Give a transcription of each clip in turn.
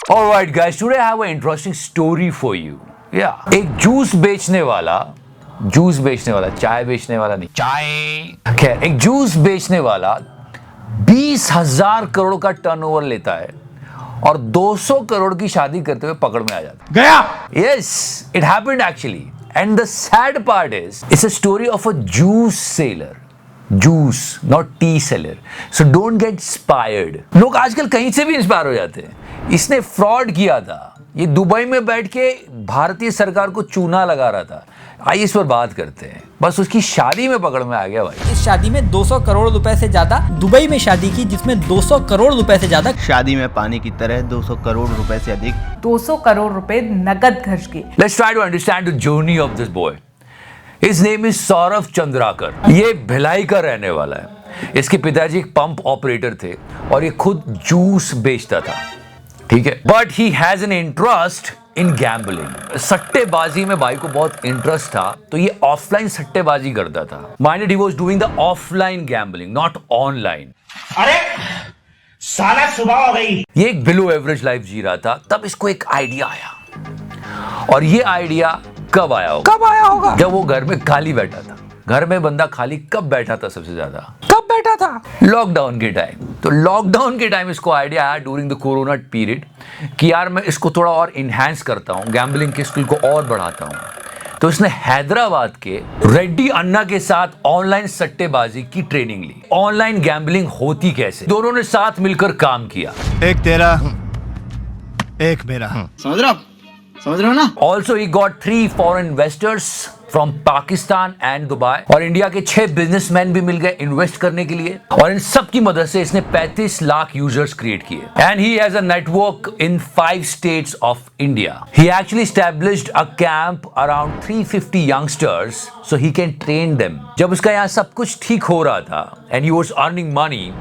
Alright guys, today I have an interesting story for you. Yeah. एक juice बेचने वाला, चाय बेचने वाला नहीं, चाय खैर, एक जूस बेचने वाला 20,000 करोड़ का टर्नओवर लेता है और 200 करोड़ की शादी करते हुए पकड़ में आ जाता है। गया। Yes, it happened actually. And the sad part is, it's a story of a juice seller. Juice, not tea seller. So don't get inspired. लोग आजकल कहीं से भी इंस्पायर हो जाते हैं। इसने फ्रॉड किया था। ये दुबई में बैठ के भारतीय सरकार को चूना लगा रहा था। आइए इस पर बात करते हैं। बस उसकी शादी में पकड़ में आ गया भाई। इस शादी में 200 करोड़ रुपए से ज्यादा, दुबई में शादी की जिसमें 200 करोड़ रुपए से ज्यादा, शादी में पानी की तरह 200 करोड़ रुपए से अधिक, 200 करोड़ रुपए नकद खर्च किए। Let's try to understand the journey of this boy. His name is Saurabh Chandrakar. ये भिलाई का रहने वाला है। इसके पिताजी एक पंप ऑपरेटर थे और ये खुद जूस बेचता था, ठीक है। But he has an interest in gambling. सट्टेबाजी में भाई को बहुत इंटरेस्ट था, तो ये ऑफलाइन सट्टेबाजी करता था। Minded he was doing the offline gambling, not online. अरे साला सुबह हो गई। ये एक बिलो एवरेज लाइफ जी रहा था, तब इसको एक आइडिया आया। और ये आइडिया कब आया होगा? जब वो घर में खाली बैठा था। घर में बंदा खाली कब बैठा था? सबसे ज्यादा कब बैठा था? लॉकडाउन के टाइम। तो लॉकडाउन के टाइम इसको आइडिया आया ड्यूरिंग द कोरोना पीरियड कि यार मैं इसको थोड़ा और इनहैंस करता हूँ, गैम्बलिंग के स्किल को और बढ़ाता हूँ। तो इसने हैदराबाद के रेड्डी अन्ना के साथ ऑनलाइन सट्टेबाजी की ट्रेनिंग ली। ऑनलाइन गैम्बलिंग होती कैसे, दोनों ने साथ मिलकर काम किया। एक तेरा, एक मेरा। समझ रहे हो ना? Also he got 3 foreign investors from Pakistan and Dubai, और इंडिया के 6 बिजनेसमैन भी मिल गए इन्वेस्ट करने के लिए, और इन सब की मदद से इसने 35 लाख यूजर्स क्रिएट किए। And he has a network in 5 states of India. He actually established a camp around 350 youngsters so he can train them. जब उसका यहाँ सब कुछ ठीक हो रहा था and he was earning money,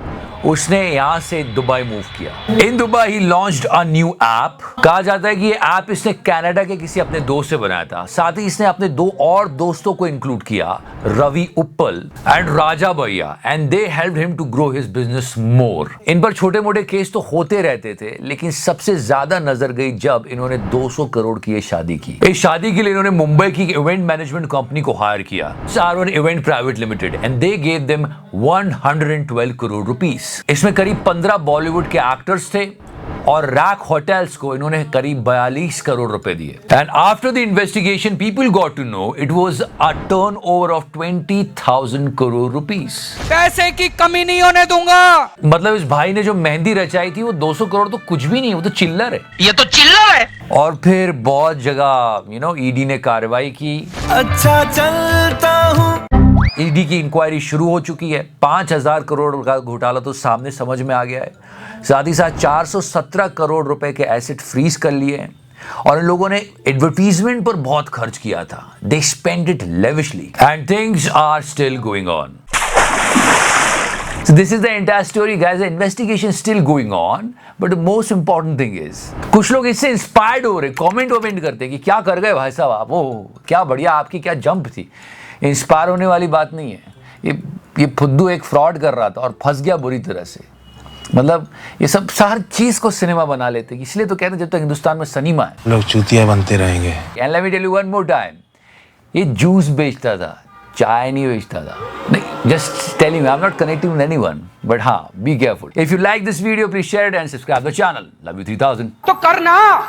उसने यहां से दुबई मूव किया। In Dubai he launched a new app. कहा जाता है कि ये ऐप इसने कनाडा के किसी अपने दोस्त से बनाया था। साथ ही इसने अपने 2 और दोस्तों को इंक्लूड किया, रवि उप्पल and Raja Bhaiya, and they helped him to grow his business more. इन पर छोटे मोटे केस तो होते रहते थे, लेकिन सबसे ज्यादा नजर गई जब इन्होंने 200 करोड़ की शादी की। इस शादी के लिए इन्होंने मुंबई की इवेंट मैनेजमेंट कंपनी को हायर किया, Sarvan event private limited, and they gave them 112 crore rupees. इसमें करीब 15 बॉलीवुड के एक्टर्स थे और रैक होटल्स को इन्होंने करीब 42 करोड़ रुपए दिए। And after the investigation people got to know it was a turnover of 20,000 crore rupees. पैसे की कमी नहीं होने दूंगा। मतलब इस भाई ने जो मेहंदी रचाई थी वो 200 करोड़ तो कुछ भी नहीं है, वो तो चिल्लर है। ये तो चिल्लर है। और फिर बहुत जगह ईडी ने कार्रवाई की। अच्छा चलता हूँ। ईडी की इंक्वायरी शुरू हो चुकी है। 5,000 करोड़ का घोटाला तो सामने समझ में आ गया है। साथ ही साथ 417 करोड़ रुपए के एसेट फ्रीज कर लिए हैं, और इन लोगों ने एडवर्टीजमेंट पर बहुत खर्च किया था। They spend it lavishly and things are still going on. So this is the entire story, guys. The investigation is still going on, but the most important thing is, कुछ लोग इससे इंस्पायर्ड हो रहे, कमेंट करते कि क्या कर गए भाई साहब आप, वो क्या बढ़िया, आपकी क्या जंप थी। इंस्पायर होने वाली बात नहीं है। ये फुद्दू एक फ्रॉड कर रहा था और फंस गया बुरी तरह से। मतलब ये सब हर चीज को सिनेमा बना लेते, इसलिए तो कहते हैं जब तक हिंदुस्तान में सिनेमा है लोग चूतिया बनते रहेंगे। And let me tell you one more time, ये जूस बेचता था, चाय नहीं बेचता था। नहीं, just telling you, I'm not connecting with anyone, but हाँ, be careful. If you like this video, please share it and subscribe the channel. Love you 3000. तो करना।